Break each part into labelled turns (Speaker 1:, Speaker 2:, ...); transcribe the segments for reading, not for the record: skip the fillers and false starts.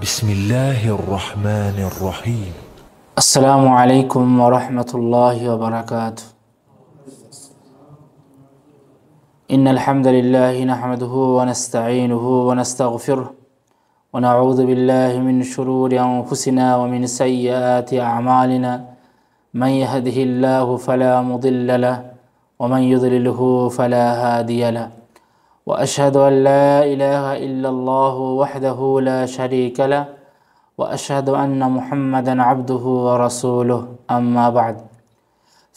Speaker 1: بسم الله الرحمن الرحيم.
Speaker 2: السلام عليكم ورحمة الله وبركاته. إن الحمد لله نحمده ونستعينه ونستغفره ونعوذ بالله من شرور أنفسنا ومن سيئات أعمالنا من يهده الله فلا مضل له ومن يضلله فلا هادي له وأشهد أن لا إله إلا الله وحده لا شريك له وأشهد أن محمدا عبده ورسوله أما بعد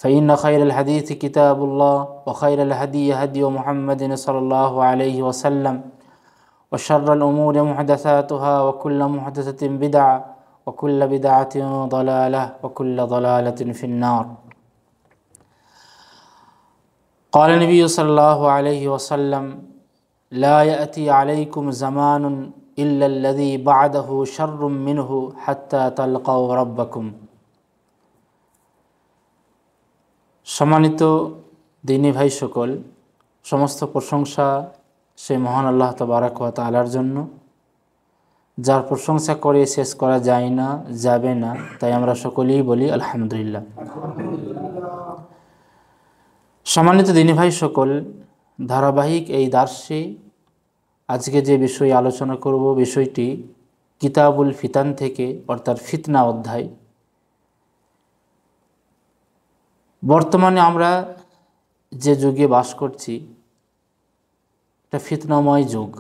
Speaker 2: فإن خير الحديث كتاب الله وخير الهدي هدي محمد صلى الله عليه وسلم وشر الأمور محدثاتها وكل محدثة بدعة وكل بدعة ضلالة وكل ضلالة في النار. قال النبي صلى الله عليه وسلم لا يأتي عليكم زمان إلا الذي بعده شر منه حتى تلقوا ربكم. সম্মানিত দিনী ভাই সকল, সমস্ত প্রশংসা সেই মহান আল্লাহ তাবারক ওয়া তাআলার জন্য, যার প্রশংসা করে শেষ করা যায় না, যাবে না, তাই আমরা সকলেই বলি আলহামদুলিল্লাহ। সম্মানিত দিনী ভাই সকল, ধারাবাহিক এই দার্সে আজকে যে বিষয়ে আলোচনা করব, বিষয়টি কিতাবুল ফিতান থেকে, অর্থাৎ ফিতনা অধ্যায়। বর্তমানে আমরা যে যুগে বাস করছি এটা ফিতনাময় যুগ,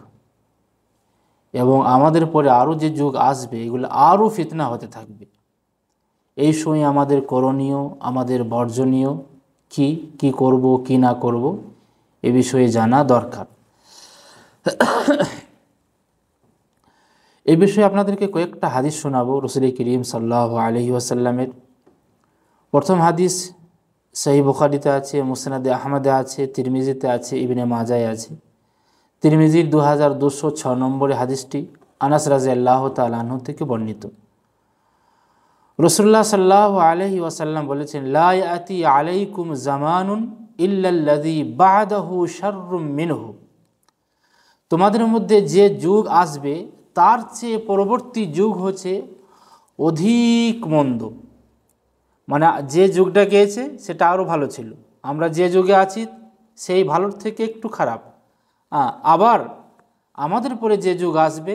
Speaker 2: এবং আমাদের পরে আরও যে যুগ আসবে এগুলো আরও ফিতনা হতে থাকবে। এই সময় আমাদের করণীয়, আমাদের বর্জনীয় কি করব কি না করব এ বিষয়ে জানা দরকার। এই বিষয়ে আপনাদেরকে কয়েকটা হাদিস শোনাবো রাসূল করিম সাল্লাল্লাহু আলাইহি ওয়াসাল্লামের। প্রথম হাদিস সহিহ বুখারীতে আছে, মুসনাদে আহমদে আছে, তিরমিজিতে আছে, ইবনে মাজায় আছে। তিরমিজির 2206 নম্বরে হাদিসটি আনাস রাদিয়াল্লাহু তাআলা আনহু থেকে বর্ণিত। রাসূলুল্লাহ সাল্লাল্লাহু আলাইহি ওয়াসাল্লাম বলেছেন, লা ইয়াতি আলাইকুম জামানুন ইল্লাল্লাযী বা'দাহু শাররুম মিনহু। তোমাদের মধ্যে যে যুগ আসবে তার চেয়ে পরবর্তী যুগ হচ্ছে অধিক মন্দ। মানে যে যুগটা গিয়েছে সেটা আরও ভালো ছিল, আমরা যে যুগে আছি সেই ভালোর থেকে একটু খারাপ। আবার আমাদের পরে যে যুগ আসবে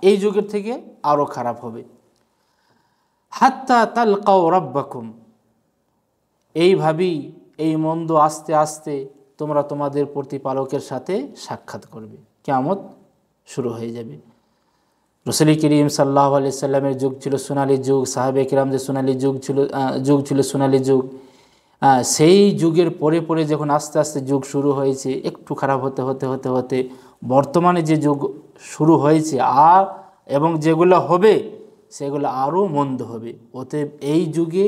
Speaker 2: এই যুগের থেকে আরও খারাপ হবে। হাত্তা তালকাউ রাব্বাকুম, এইভাবেই এই মন্দ আস্তে আস্তে তোমরা তোমাদের প্রতিপালকের সাথে সাক্ষাৎ করবে, কিয়ামত শুরু হয়ে যাবে। রাসূল করিম সাল্লাল্লাহু আলাইহি সাল্লামের যুগ ছিল সোনালী যুগ, সাহাবে কিরামদের সোনালী যুগ ছিল সোনালী যুগ। সেই যুগের পরে পরে যখন আস্তে আস্তে যুগ শুরু হয়েছে, একটু খারাপ হতে হতে হতে হতে বর্তমানে যে যুগ শুরু হয়েছে এবং যেগুলো হবে সেগুলো আরও মন্দ হবে। অতএব এই যুগে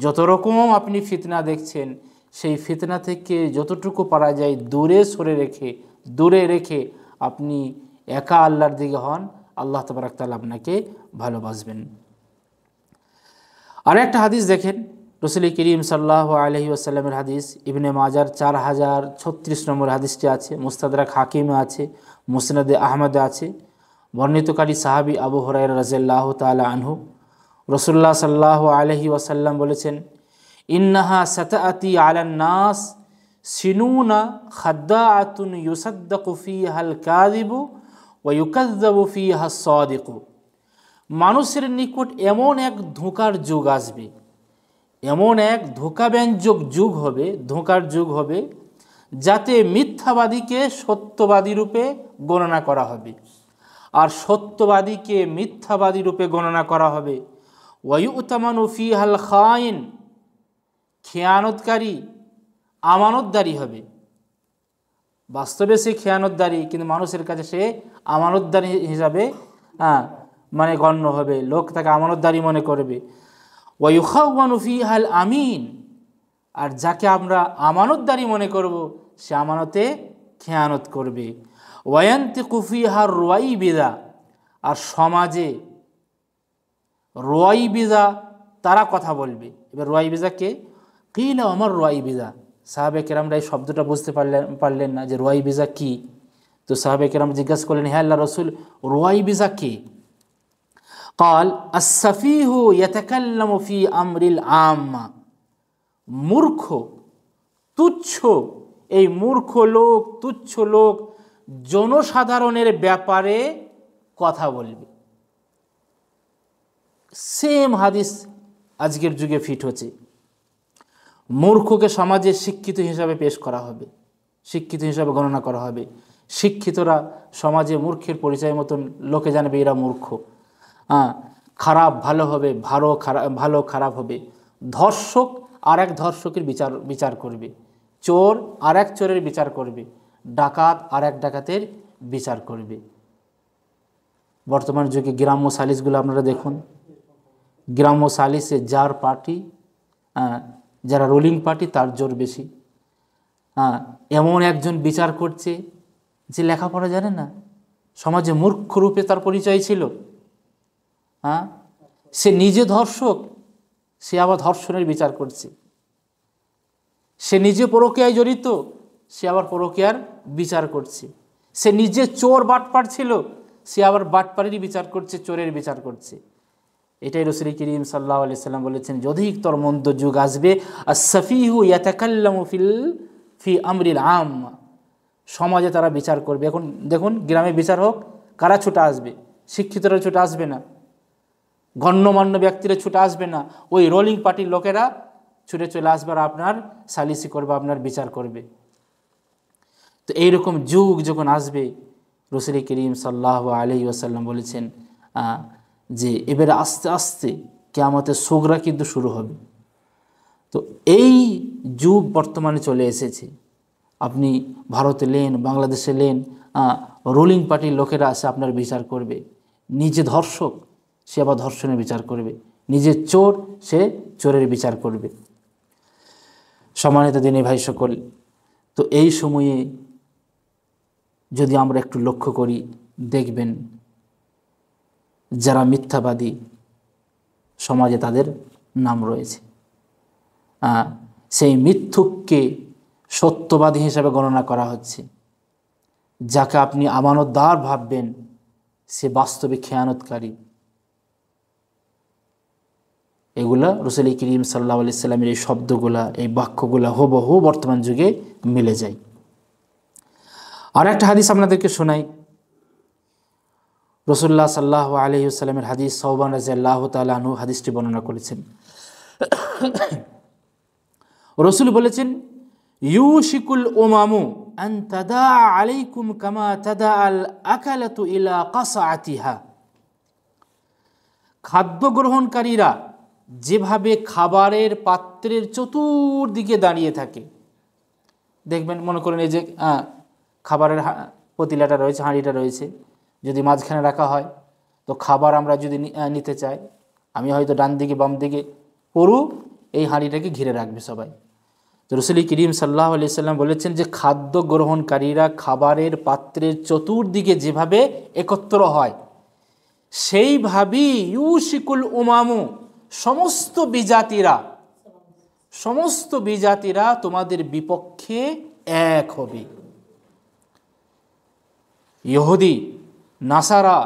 Speaker 2: যত রকম আপনি ফিতনা দেখছেন, সেই ফিতনা থেকে যতটুকু পারা যায় দূরে রেখে আপনি একা আল্লাহর দিকে হন, আল্লাহ তাবারক তাআলা আপনাকে ভালোবাসবেন। আর একটা হাদিস দেখেন, রাসূল করিম সাল্লাল্লাহু আলাইহি ওয়াসাল্লামের হাদিস, ইবনে মাজার 4036 নম্বর হাদিসটি আছে, মুস্তাদরাক হাকিমে আছে, মুসনাদে আহমদে আছে। বর্ণিতকারী সাহাবী আবু হুরায়রা রাদিয়াল্লাহু তাআলা আনহু। রাসূলুল্লাহ সাল্লাল্লাহু আলাইহি ওয়াসাল্লাম বলেছেন, ইন্নাহা সাতাআতি আলান নাস সিনুনা খাদ্দাআতুন ইউসাদ্দাকু ফিহাল কাযিবু ওয়া ইউকাযযাবু ফিহা সাদিকু। মানুষের নিকট এমন এক ধোঁকার যুগ আসবে, এমন এক ধোঁকাব্যঞ্জক ধোঁকার যুগ হবে যাতে মিথ্যাবাদীকে সত্যবাদী রূপে গণনা করা হবে, আর সত্যবাদীকে মিথ্যাবাদী রূপে গণনা করা হবে। ওয়া ইউতামানু ফিহাল খাইন, খেয়ানতকারী আমানতদারি হবে। বাস্তবে সে খেয়ানতদারি, কিন্তু মানুষের কাছে সে আমানতদারি হিসাবে মানে গণ্য হবে, লোক তাকে আমানতদারি মনে করবে। ওয়া ইউখাওয়ানু ফিহাল আমিন, আর যাকে আমরা আমানতদারি মনে করব সে আমানতে খেয়ানত করবে। ওয়া ইয়ানতিকু ফিহার রুয়াইবিদা, আর সমাজে রুয়াইবিদা তারা কথা বলবে। এবার রুয়াইবিদা কে? কিলা ওমর রুয়াইবিদা, সাহাবে কেরামরা এই শব্দটা বুঝতে পারলেন না যে রুয়াইবিজা কি। তো সাহাবে কেরাম জিজ্ঞাসা করলেন, হ্যাঁ আল্লাহ রসুল, রুয়াইবিজা কে? قال السفيه يتكلم في أمر العامة, মূর্খ তুচ্ছ, এই মূর্খ লোক তুচ্ছ লোক জনসাধারণের ব্যাপারে কথা বলবে। সেম হাদিস আজকের যুগে ফিট হচ্ছে। মূর্খকে সমাজে শিক্ষিত হিসাবে পেশ করা হবে, শিক্ষিত হিসাবে গণনা করা হবে। শিক্ষিতরা সমাজে মূর্খের পরিচয় মতন লোকে জানবে এরা মূর্খ। খারাপ ভালো হবে, ভালো খারাপ হবে। ধর্ষক আর এক ধর্ষকের বিচার করবে, চোর আর এক চোরের বিচার করবে, ডাকাত আর এক ডাকাতের বিচার করবে। বর্তমান যুগে গ্রাম্য সালিশগুলো আপনারা দেখুন, গ্রাম্য সালিশে যার পার্টি, যারা রুলিং পার্টি তার জোর বেশি। এমন একজন বিচার করছে যে লেখাপড়া জানে না, সমাজে মূর্খ রূপে তার পরিচয় ছিল। সে নিজে ধর্ষক, সে আবার ধর্ষণের বিচার করছে। সে নিজে পরকীয়ায় জড়িত, সে আবার পরকীয়ার বিচার করছে। সে নিজে চোর বাটপার ছিল, সে আবার বাটপারেরই বিচার করছে, চোরের বিচার করছে। এটাই রাসূল করিম সাল্লাল্লাহু আলাইহি সাল্লাম বলেছেন, অধিকতর মন্দ যুগ আসবে, আস-সাফীহু ইয়াতাকাল্লামু ফি আমরিল আম্মা, সমাজে তারা বিচার করবে। এখন দেখুন গ্রামে বিচার হোক, কারা ছুটে আসবে? শিক্ষিতরা ছুটে আসবে না, গণ্যমান্য ব্যক্তিরা ছুটে আসবে না, ওই রোলিং পার্টির লোকেরা ছুটে চলে আসবে আর আপনার সালিসি করবে, আপনার বিচার করবে। তো এইরকম যুগ যখন আসবে, রাসূল করিম সাল্লাল্লাহু আলাইহি ওয়াসাল্লাম বলেছেন যে এবারে আস্তে আস্তে কিয়ামতের সুগরা কিন্তু শুরু হবে। তো এই যুগ বর্তমানে চলে এসেছে। আপনি ভারতে নেন, বাংলাদেশে নেন, রুলিং পার্টির লোকেরা আসে আপনার বিচার করবে। নিজে ধর্ষক, সে আবার ধর্ষণের বিচার করবে। নিজে চোর, সে চোরের বিচার করবে। সম্মানিত দিনী ভাই সকল, তো এই সময়ে যদি আমরা একটু লক্ষ্য করি, দেখবেন যারা মিথ্যাবাদী সমাজে তাদের নাম রয়েছে। সেই মিথ্যুককে সত্যবাদী হিসাবে গণনা করা হচ্ছে। যাকে আপনি আমানতদার ভাববেন, সে বাস্তবে খেয়ানতকারী। এগুলা রাসূল করিম সাল্লাল্লাহু আলাইহি সাল্লামের এই শব্দগুলা, এই বাক্যগুলা হুবহু বর্তমান যুগে মিলে যায়। আর একটা হাদিস আপনাদেরকে শোনাই। রাসূলুল্লাহ সাল্লাল্লাহু আলাইহি ওয়াসাল্লামের হাদিস, সাওবান রাদিয়াল্লাহু তাআলা আনহু হাদিসটি বর্ণনা করেছেন। রাসূল বলেছেন, ইউশিকুল উমামু আন তাদা আলাইকুম কামা তাদা আল আকালাতু ইলা কাসআতিহা, খাদ্য গ্রহণকারীরা যেভাবে খাবারের পাত্রের চতুর্দিকে দাঁড়িয়ে থাকে, দেখবেন, মনে করেন এই যে খাবারের পাতিলাটা রয়েছে, হাঁড়িটা রয়েছে, যদি মাঝখানে রাখা হয়, তো খাবার আমরা যদি নিতে চাই, আমি হয়তো ডান দিকে বাম দিকে, পুরো এই হাঁড়িটাকে ঘিরে রাখবে সবাই। তো রাসূল করিম সাল্লাল্লাহু আলাইহি সাল্লাম বলেছেন যে খাদ্য গ্রহণকারীরা খাবারের পাত্রের চতুর্দিকে যেভাবে একত্র হয়, সেইভাবেই ইউশিকুল উমামু, সমস্ত বিজাতিরা তোমাদের বিপক্ষে এক হবে। ইহুদি, নাসারা,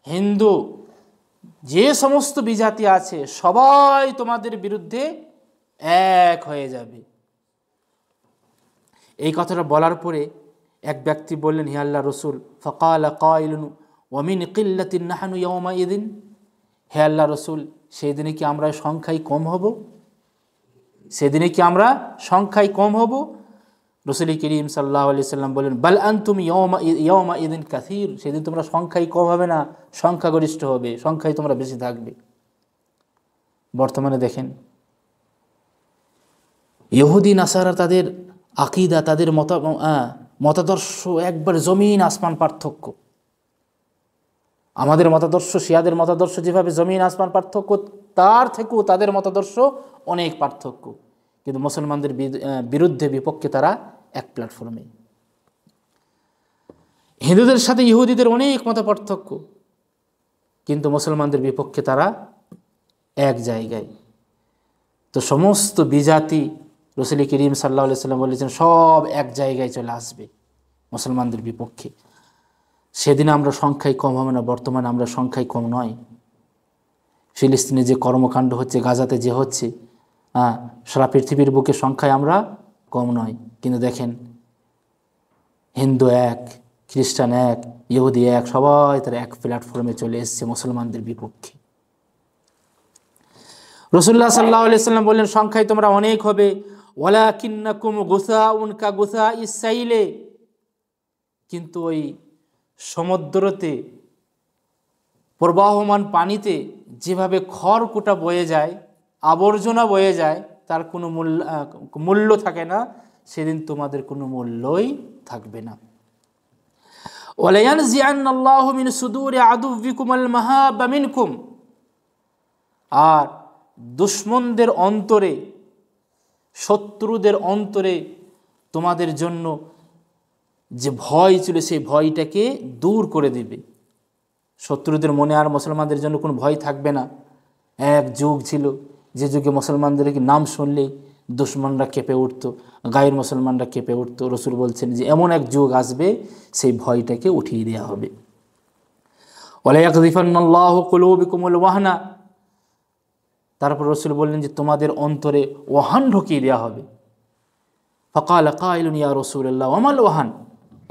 Speaker 2: হিন্দু, যে সমস্ত বিজাতি আছে সবাই তোমাদের বিরুদ্ধে এক হয়ে যাবে। এই কথাটা বলার পরে এক ব্যক্তি বললেন, হে আল্লাহর রাসূল, ফাকালা কাইলুন ওয়া মিন কিল্লাতিন নাহনু ইয়াওমাইদিন, হে আল্লাহর রাসূল, সেই দিনে কি আমরা সংখ্যায় কম হব? সেদিনে কি আমরা সংখ্যায় কম হব? রাসূল করিম সাল্লাল্লাহু আলাইহি সাল্লাম বলেন, বাল আনতুম ইয়াওমাইদিন কাসীর, সেদিন তোমরা সংখ্যায় কম হবে না, সংখ্যাগরিষ্ঠ হবে, সংখ্যায় তোমরা বেশি থাকবে। বর্তমানে দেখেন ইহুদি নাসারা, তাদের আকীদা, তাদের মতাদর্শ একবার জমিন আসমান পার্থক্য। আমাদের মতাদর্শ, শিয়াদের মতাদর্শ যেভাবে জমিন আসমান পার্থক্য, তার থেকেও তাদের মতাদর্শ অনেক পার্থক্য। কিন্তু মুসলমানদের বিরুদ্ধে বিপক্ষে তারা এক প্ল্যাটফর্মে। হিন্দুদের সাথে ইহুদিদের অনেক মত পার্থক্য, কিন্তু মুসলমানদের বিপক্ষে তারা এক জায়গায়। তো সমস্ত বিজাতি রাসূল করিম সাল্লাল্লাহু আলাইহি সাল্লাম বলেছেন সব এক জায়গায় চলে আসবে মুসলমানদের বিপক্ষে। সেদিন আমরা সংখ্যায় কম হবে না, বর্তমানে আমরা সংখ্যায় কম নয়, ফিলিস্তিনে যে কর্মকাণ্ড হচ্ছে, গাজাতে যে হচ্ছে, সারা পৃথিবীর বুকে সংখ্যায় আমরা কম নয়, কিন্তু দেখেন হিন্দু এক, খ্রিস্টান এক, ইহুদি এক, সবাই তারা এক প্ল্যাটফর্মে চলে এসছে মুসলমানদের বিপক্ষে। রাসূলুল্লাহ সাল্লাল্লাহু আলাইহি সাল্লাম বললেন, সংখ্যায় তোমরা অনেক হবে, ওয়ালাকিন্নাকুম গুসাউন কা গুসাইস সাইলে, কিন্তু ওই সমুদ্রতে প্রবাহমান পানিতে যেভাবে খড়কুটা বয়ে যায়, আবর্জনা বয়ে যায়, তার কোনো মূল্য থাকে না, সেদিন তোমাদের কোনো মূল্যই থাকবে না। ওয়ালায়ানজিআন্নাল্লাহু মিন সুদুরি আদুউবিকুমাল মাহাব্বা মিনকুম, আর দুশমনদের অন্তরে, শত্রুদের অন্তরে তোমাদের জন্য যে ভয় ছিল সেই ভয়টাকে দূর করে দেবে। শত্রুদের মনে আর মুসলমানদের জন্য কোনো ভয় থাকবে না। এক যুগ ছিল যে যুগে মুসলমানদের নাম শুনলেই দুশমনরা কেঁপে উঠত, গায়ের মুসলমানরা কেঁপে উঠত। রসুল বলছেন যে এমন এক যুগ আসবে, সেই ভয়টাকে উঠিয়ে দেওয়া হবে। ওয়ালা ইয়াকযিফান্নাল্লাহু কুলুবিকুমুল ওয়াহনা, তারপর রসুল বললেন যে তোমাদের অন্তরে ওয়াহান ঢুকিয়ে দেওয়া হবে। ফাকালা কাইলুন ইয়া রাসূলুল্লাহ ওয়ামাল ওয়াহান,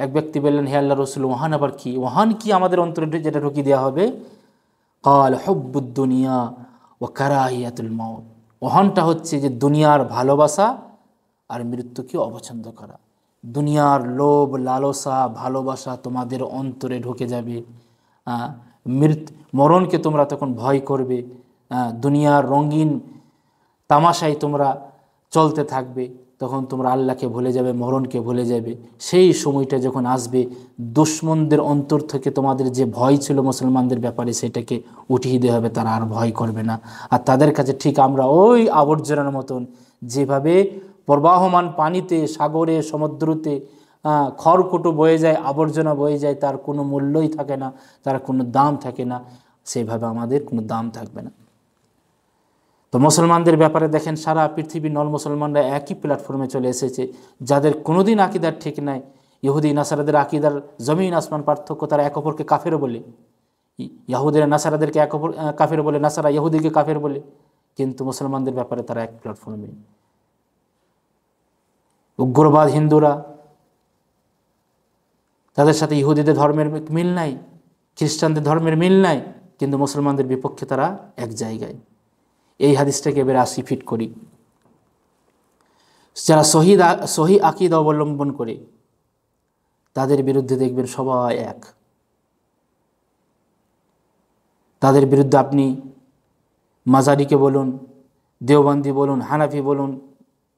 Speaker 2: এক ব্যক্তি বললেন, হে আল্লাহর রাসূল, ওয়াহান আবার কি? ওয়াহান কি আমাদের অন্তরে যেটা ঢুকিয়ে দেওয়া হবে? কাল হুব্বুদ দুনিয়া ওয়া কারাহিয়াতুল মাউত, ওয়াহানটা হচ্ছে যে দুনিয়ার ভালোবাসা আর মৃত্যুকে অপছন্দ করা। দুনিয়ার লোভ, লালসা, ভালোবাসা তোমাদের অন্তরে ঢুকে যাবে। মরণকে তোমরা তখন ভয় করবে। দুনিয়ার রঙিন তামাশায় তোমরা চলতে থাকবে, তখন তোমরা আল্লাহকে ভুলে যাবে, মরণকে ভুলে যাবে। সেই সময়টা যখন আসবে, দুশমনদের অন্তর থেকে তোমাদের যে ভয় ছিল মুসলমানদের ব্যাপারে, সেটাকে উঠিয়ে দেওয়া হবে, তারা আর ভয় করবে না। আর তাদের কাছে ঠিক আমরা ওই আবর্জনার মতন, যেভাবে প্রবাহমান পানিতে, সাগরে, সমুদ্রতে খড়কুটো বয়ে যায়, আবর্জনা বয়ে যায়, তার কোনো মূল্যই থাকে না, তার কোনো দাম থাকে না, সেইভাবে আমাদের কোনো দাম থাকবে না। তো মুসলমানদের ব্যাপারে দেখেন, সারা পৃথিবীর নন মুসলমানরা একই প্ল্যাটফর্মে চলে এসেছে। যাদের কোনোদিন আকিদার ঠিক নাই, ইহুদি নাসারাদের আকিদার জমিন আসমান পার্থক্য, তারা এক অপরকে কাফের বলে, ইহুদিরা নাসারাদেরকে এক অপর কাফের বলে, নাসারা ইহুদিকে কাফের বলে, কিন্তু মুসলমানদের ব্যাপারে তারা এক প্ল্যাটফর্মে। উগ্রবাদ হিন্দুরা, তাদের সাথে ইহুদিদের ধর্মের মিল নাই, খ্রিস্টানদের ধর্মের মিল নাই, কিন্তু মুসলমানদের বিপক্ষে তারা এক জায়গায়। এই হাদিসটাকে এবার 80 ফিট করি। যারা সহি আকীদা অবলম্বন করে, তাদের বিরুদ্ধে দেখবেন সবাই এক। তাদের বিরুদ্ধে আপনি মাজারিকে বলুন, দেওবন্দি বলুন, হানাফি বলুন,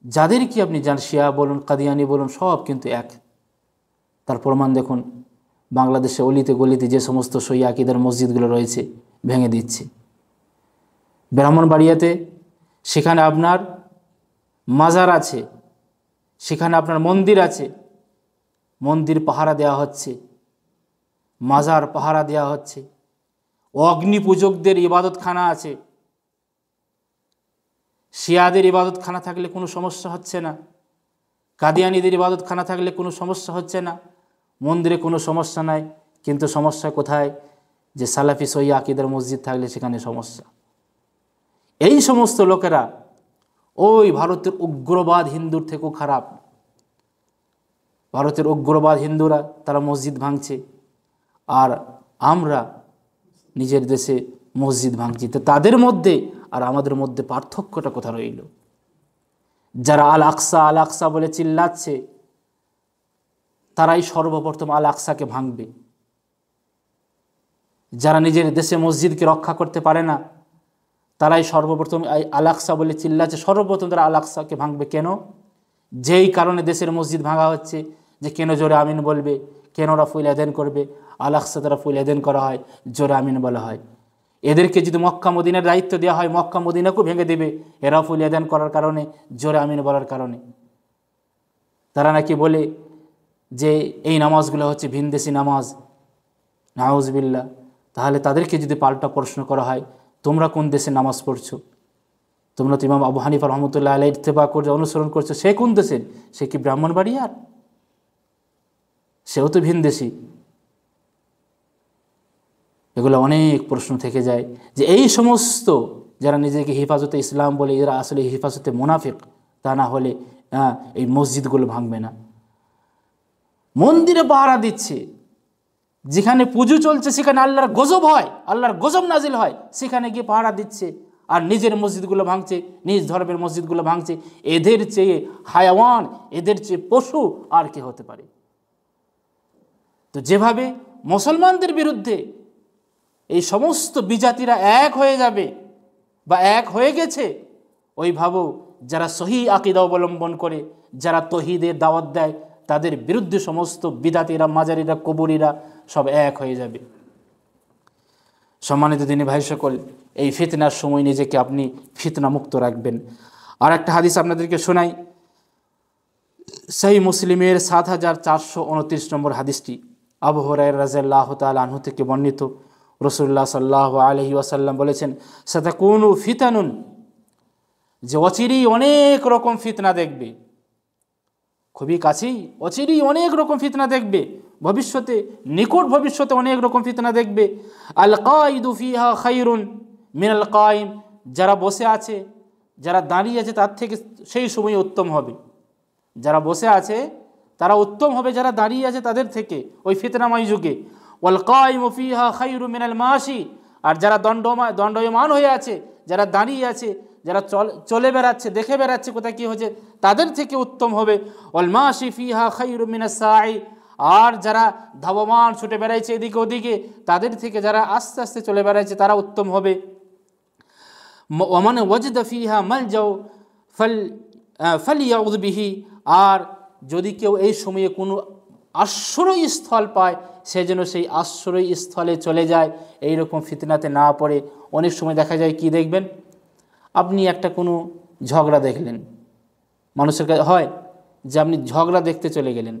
Speaker 2: যাদেরকে আপনি যান, শিয়া বলুন, কাদিয়ানি বলুন, সব কিন্তু এক। তার প্রমাণ দেখুন, বাংলাদেশে অলিতে গলিতে যে সমস্ত সহি আকীদার মসজিদগুলো রয়েছে, ভেঙে দিচ্ছে। ব্রাহ্মণবাড়িয়াতে সেখানে আপনার মাজার আছে, সেখানে আপনার মন্দির আছে, মন্দির পাহারা দেওয়া হচ্ছে, মাজার পাহারা দেওয়া হচ্ছে। অগ্নি পূজকদের ইবাদতখানা আছে, শিয়াদের ইবাদতখানা থাকলে কোনো সমস্যা হচ্ছে না, কাদিয়ানীদের ইবাদতখানা থাকলে কোনো সমস্যা হচ্ছে না, মন্দিরে কোনো সমস্যা নাই। কিন্তু সমস্যা কোথায়? যে সালাফি সহি আকীদার মসজিদ থাকলে সেখানে সমস্যা। এই সমস্ত লোকেরা ওই ভারতের উগ্রবাদ হিন্দুর থেকেও খারাপ। ভারতের উগ্রবাদ হিন্দুরা তারা মসজিদ ভাঙছে, আর আমরা নিজের দেশে মসজিদ ভাঙছি। তো তাদের মধ্যে আর আমাদের মধ্যে পার্থক্যটা কোথা রইল? যারা আল আকসা আল আকসা বলে চিল্লাচ্ছে, তারাই সর্বপ্রথম আল আকসাকে ভাঙবে। যারা নিজের দেশে মসজিদকে রক্ষা করতে পারে না, তারাই সর্বপ্রথম আল আকসা বলে চিল্লাচ্ছে, সর্বপ্রথম তারা আল আকসাকে ভাঙবে। কেন? যেই কারণে দেশের মসজিদ ভাঙা হচ্ছে, যে কেন জোরে আমিন বলবে, কেন ওরা ফুল আযান করবে। আল আকসা তারা ফুল আযান করা হয়, জোরে আমিন বলা হয়। এদেরকে যদি মক্কা মদিনার দায়িত্ব দেওয়া হয়, মক্কা মদিনাকেও ভেঙে দেবে এরা ফুল আযান করার কারণে, জোরে আমিন বলার কারণে। তারা নাকি বলে যে এই নামাজগুলো হচ্ছে ভিনদেশি নামাজ, নাউজুবিল্লাহ। তাহলে তাদেরকে যদি পাল্টা প্রশ্ন করা হয়, তোমরা কোন দেশে নামাজ পড়ছো? তোমরা তো ইমাম আবু হানিফা রহমতুল্লাহ আলাইহি ইত্তেবা করে অনুসরণ করছো, সে কোন দেশের? সে কি ব্রাহ্মণবাড়িয়ার? সেও তো ভিনদেশি। এগুলো অনেক প্রশ্ন থেকে যায় যে এই সমস্ত যারা নিজেকে হেফাজতে ইসলাম বলে এরা আসলে হেফাজতে মুনাফিক, তা না হলে এই মসজিদগুলো ভাঙবে না। মন্দিরে পাহারা দিচ্ছে, যেখানে পুজো চলছে সেখানে আল্লাহর গজব হয়, আল্লাহর গজব নাজিল হয়, সেখানে গিয়ে পাহারা দিচ্ছে, আর নিজের মসজিদগুলো ভাঙছে, নিজ ধর্মের মসজিদগুলো ভাঙছে। এদের চেয়ে হায়াওয়ান, এদের চেয়ে পশু আর কে হতে পারে? তো যেভাবে মুসলমানদের বিরুদ্ধে এই সমস্ত বিজাতিরা এক হয়ে যাবে বা এক হয়ে গেছে, ওইভাবেও যারা সহি আকীদা অবলম্বন করে, যারা তৌহিদের দাওয়াত দেয়, তাদের বিরুদ্ধে সমস্ত বিদাতিরা, মাজারিরা, কবরীরা সব এক হয়ে যাবে। সম্মানিত দিনী ভাই সকল, এই ফিতনার সময় নিজেকে আপনি ফিতনা মুক্ত রাখবেন। আর একটা হাদিস আপনাদেরকে শোনাই, সহিহ মুসলিমের ৭৪২৯ নম্বর হাদিসটি আবু হুরায়রা রাদিয়াল্লাহু তাআলা আনহু থেকে বর্ণিত। রাসূলুল্লাহ সাল্লাল্লাহু আলাইহি ওয়াসাল্লাম বলেছেন, সাতাকুনু ফিতানুন, যে অচিরেই অনেক রকম ফিতনা দেখবে, খুবই কাছেই অচিরেই অনেক রকম ফিতনা দেখবে, ভবিষ্যতে নিকট ভবিষ্যতে অনেক রকম ফিতনা দেখবে। আল কাইদু ফিহা খায়রুন মিনাল কাইম, যারা বসে আছে, যারা দাঁড়িয়ে আছে তার থেকে সেই সময় উত্তম হবে। যারা বসে আছে তারা উত্তম হবে যারা দাঁড়িয়ে আছে তাদের থেকে ওই ফিতনাময় যুগে। ওয়াল কাইমু ফিহা খায়রুম মিনাল মাশি, আর যারা দণ্ডায়মান হয়ে আছে, যারা দাঁড়িয়ে আছে, যারা চলে বেড়াচ্ছে, দেখে বেড়াচ্ছে কোথায় কী হচ্ছে, তাদের থেকে উত্তম হবে। ওয়াল মাশি ফিহা খায়রুম মিনাস সাই, আর যারা ধাবমান ছুটে বেড়াইছে এদিকে ওদিকে, তাদের থেকে যারা আস্তে আস্তে চলে বেড়াইছে তারা উত্তম হবে। ওয়ামান ওয়াজদা ফিহা মালজাও ফালইয়াউযু বিহি, আর যদি কেউ এই সময়ে কোনো আশ্রয়স্থল পায় সে যেন সেই আশ্রয়স্থলে চলে যায়, এই রকম ফিতনাতে না পড়ে। অনেক সময় দেখা যায় কি দেখবেন, আপনি একটা কোনো ঝগড়া দেখলেন, মানুষের কাছে হয় যে আপনি ঝগড়া দেখতে চলে গেলেন,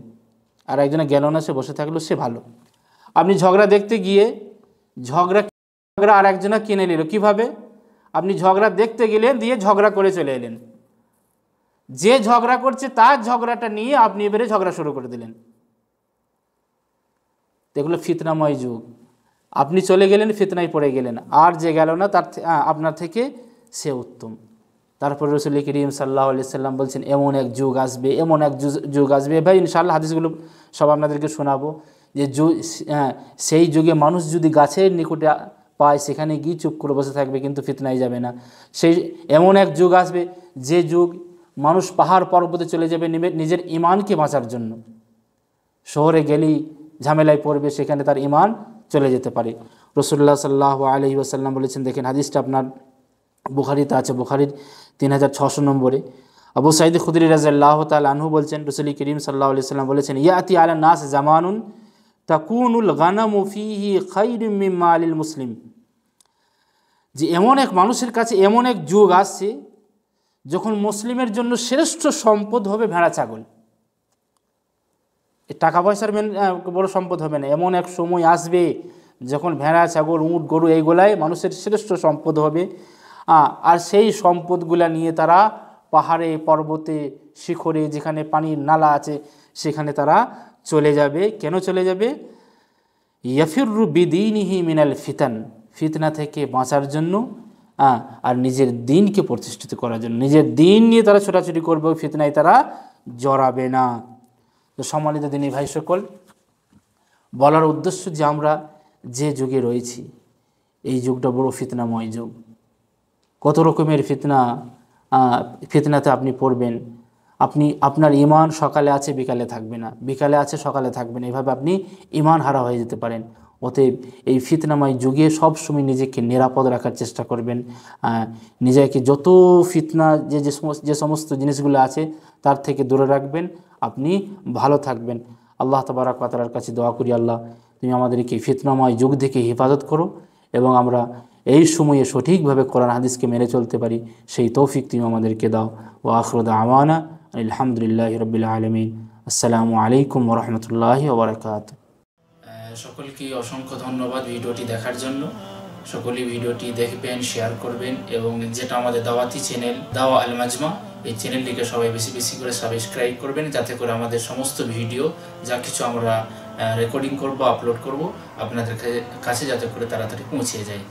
Speaker 2: আর একজনে গেল না, সে বসে থাকলো, সে ভালো। আপনি ঝগড়া দেখতে গিয়ে ঝগড়া আর একজনে কিনে নিল। কীভাবে? আপনি ঝগড়া দেখতে গেলেন, দিয়ে ঝগড়া করে চলে এলেন। যে ঝগড়া করছে তার ঝগড়াটা নিয়ে আপনি এবারে ঝগড়া শুরু করে দিলেন। এগুলো ফিতনাময় যুগ। আপনি চলে গেলেন, ফিতনায় পড়ে গেলেন, আর যে গেল না তার আপনার থেকে সে উত্তম। তারপরে রাসূল করিম সাল্লাল্লাহু আলাইহি সাল্লাম বলছেন, এমন এক যুগ আসবে, এমন এক যুগ আসবে। ভাই ইনশাআল্লাহ হাদিসগুলো সব আপনাদেরকে শোনাবো, যে সেই যুগে মানুষ যদি গাছের নিকটে পায় সেখানে গিয়ে চুপ করে বসে থাকবে, কিন্তু ফিতনায় যাবে না। সেই এমন এক যুগ আসবে যে যুগ মানুষ পাহাড় পর্বতে চলে যাবে নিজের ইমানকে বাঁচার জন্য। শহরে গেলেই ঝামেলায় পড়বে, সেখানে তার ইমান চলে যেতে পারে। রাসূলুল্লাহ সাল্লাল্লাহু আলাইহি ওয়াসাল্লাম বলেছেন, দেখেন হাদিসটা আপনার বুখারীতে আছে, বুখারীর 3600 নম্বরে। আবু সাঈদ খুদরি রাদিয়াল্লাহু তাআলা আনহু বলছেন, রাসূল করিম সাল্লাল্লাহু আলাইহি ওয়াসাল্লাম বলেছেন, ইয়াতি আলা নাস জামানুন তাকুনুল গানামু ফীহি খায়রুম মিন মালিল মুসলিম, যে এমন এক মানুষের কাছে এমন এক যুগ আসছে যখন মুসলিমের জন্য শ্রেষ্ঠ সম্পদ হবে ভেড়া ছাগল। টাকা পয়সার বড় সম্পদ হবে না, এমন এক সময় আসবে যখন ভেড়া ছাগল উট গরু এইগুলাই মানুষের শ্রেষ্ঠ সম্পদ হবে। আর সেই সম্পদগুলা নিয়ে তারা পাহাড়ে পর্বতে শিখরে যেখানে পানির নালা আছে সেখানে তারা চলে যাবে। কেন চলে যাবে? ইয়াফিরু বিদীনিহি মিনাল ফিতান, ফিতনা থেকে বাঁচার জন্য, আর নিজের দিনকে প্রতিষ্ঠিত করার জন্য। নিজের দিন নিয়ে তারা ছোটাছুটি করবে, ওই ফিতনায় তারা জড়াবে না। তো সম্মানিত দিনী ভাই সকল, বলার উদ্দেশ্য যে আমরা যে যুগে রয়েছি এই যুগটা বড় ফিতনাময় যুগ। কত রকমের ফিতনাতে আপনি পড়বেন। আপনার ইমান সকালে আছে বিকালে থাকবে না, বিকালে আছে সকালে থাকবে না, এভাবে আপনি ইমান হারা হয়ে যেতে পারেন। অতএব এই ফিতনাময় যুগে সবসময় নিজেকে নিরাপদ রাখার চেষ্টা করবেন। নিজেকে যত ফিতনা যে সমস্ত জিনিসগুলো আছে তার থেকে দূরে রাখবেন, আপনি ভালো থাকবেন। আল্লাহ তাবারক ওয়া তাআলার কাছে দোয়া করি, আল্লাহ তুমি আমাদেরকে ফিতনাময় যুগ থেকে হেফাজত করো এবং আমরা এই সময়ে সঠিকভাবে কোরআন হাদিসকে মেনে চলতে পারি, সেই তৌফিক তুমি আমাদেরকে দাও। ওয়া আখিরু দাওয়ানা আলহামদুলিল্লাহি রাব্বিল আলামিন। আসসালামু আলাইকুম ওয়া রাহমাতুল্লাহি ওয়া বারাকাতুহু। সকলকে অসংখ্য ধন্যবাদ ভিডিওটি দেখার জন্য। সকলেই ভিডিওটি দেখবেন, শেয়ার করবেন এবং যেটা আমাদের দাওয়াতি চ্যানেল দাওয়া আল মাজমা, এই চ্যানেলটিকে সবাই বেশি বেশি করে সাবস্ক্রাইব করবেন, যাতে করে আমাদের সমস্ত ভিডিও যা কিছু আমরা রেকর্ডিং করব, আপলোড করব আপনাদের কাছে যাতে করে তাড়াতাড়ি পৌঁছে যায়।